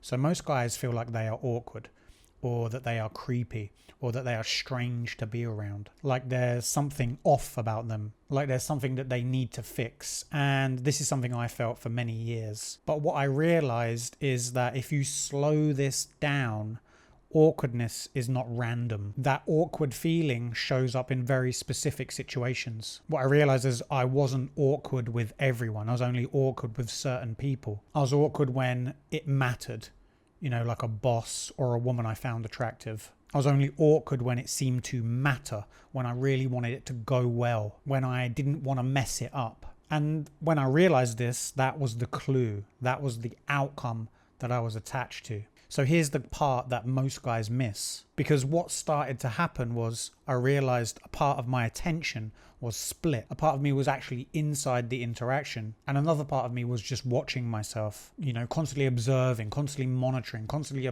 So most guys feel like they are awkward, or that they are creepy, or that they are strange to be around. Like there's something off about them, like there's something that they need to fix. And this is something I felt for many years. But what I realized is that if you slow this down, awkwardness is not random. That awkward feeling shows up in very specific situations. What I realized is I wasn't awkward with everyone. I was only awkward with certain people. I was awkward when it mattered, like a boss or a woman I found attractive. I was only awkward when it seemed to matter, when I really wanted it to go well, when I didn't want to mess it up. And when I realized this, that was the clue. That was the outcome that I was attached to. So here's the part that most guys miss, because what started to happen was I realized a part of my attention was split. A part of me was actually inside the interaction, and another part of me was just watching myself, constantly observing, constantly monitoring, constantly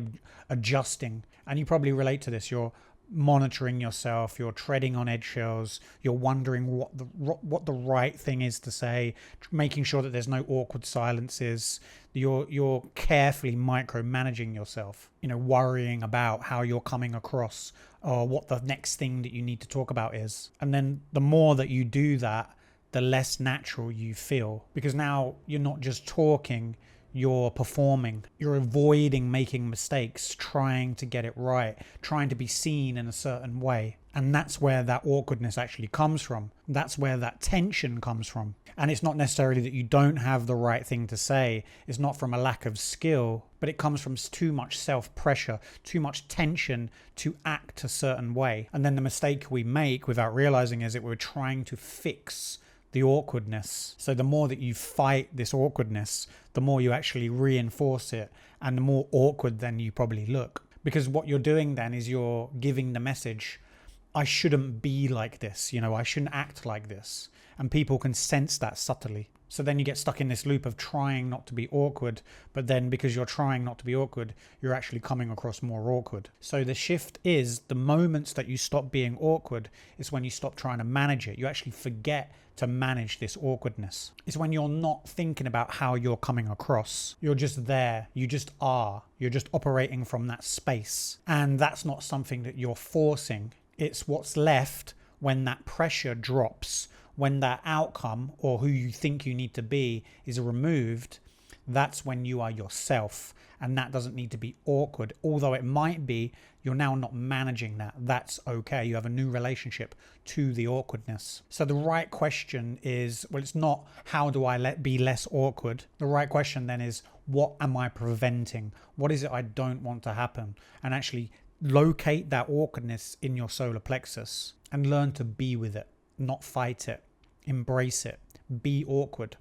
adjusting. And you probably relate to this. You're monitoring yourself, you're treading on eggshells, you're wondering what the right thing is to say, making sure that there's no awkward silences. You're carefully micromanaging yourself, worrying about how you're coming across or what the next thing that you need to talk about is. And then the more that you do that, the less natural you feel, because now you're not just talking, you're performing, you're avoiding making mistakes, trying to get it right, trying to be seen in a certain way. And that's where that awkwardness actually comes from. That's where that tension comes from. And it's not necessarily that you don't have the right thing to say. It's not from a lack of skill, but it comes from too much self-pressure, too much tension to act a certain way. And then the mistake we make without realizing is that we're trying to fix the awkwardness. So the more that you fight this awkwardness, the more you actually reinforce it, and the more awkward then you probably look. Because what you're doing then is you're giving the message, I shouldn't be like this, I shouldn't act like this. And people can sense that subtly. So then you get stuck in this loop of trying not to be awkward, but then because you're trying not to be awkward, you're actually coming across more awkward. So the shift is the moments that you stop being awkward is when you stop trying to manage it. You actually forget to manage this awkwardness. It's when you're not thinking about how you're coming across. You're just there. You just are. You're just operating from that space. And that's not something that you're forcing. It's what's left when that pressure drops. When that outcome or who you think you need to be is removed, that's when you are yourself. And that doesn't need to be awkward. Although it might be, you're now not managing that. That's okay. You have a new relationship to the awkwardness. So the right question is, well, it's not how do I be less awkward? The right question then is, what am I preventing? What is it I don't want to happen? And actually locate that awkwardness in your solar plexus and learn to be with it, not fight it. Embrace it. Be awkward.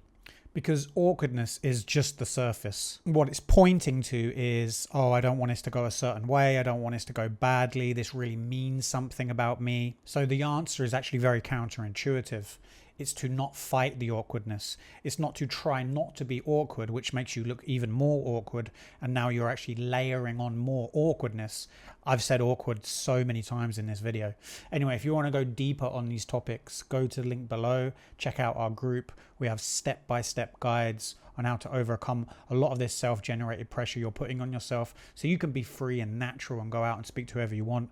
Because awkwardness is just the surface. What it's pointing to is, I don't want this to go a certain way. I don't want this to go badly. This really means something about me. So the answer is actually very counterintuitive. It's to not fight the awkwardness. It's not to try not to be awkward, which makes you look even more awkward. And now you're actually layering on more awkwardness. I've said awkward so many times in this video. Anyway, if you want to go deeper on these topics, go to the link below, check out our group. We have step-by-step guides on how to overcome a lot of this self-generated pressure you're putting on yourself so you can be free and natural and go out and speak to whoever you want.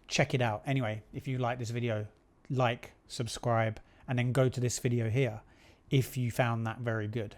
Check it out. Anyway, if you like this video, like, subscribe, and then go to this video here if you found that very good.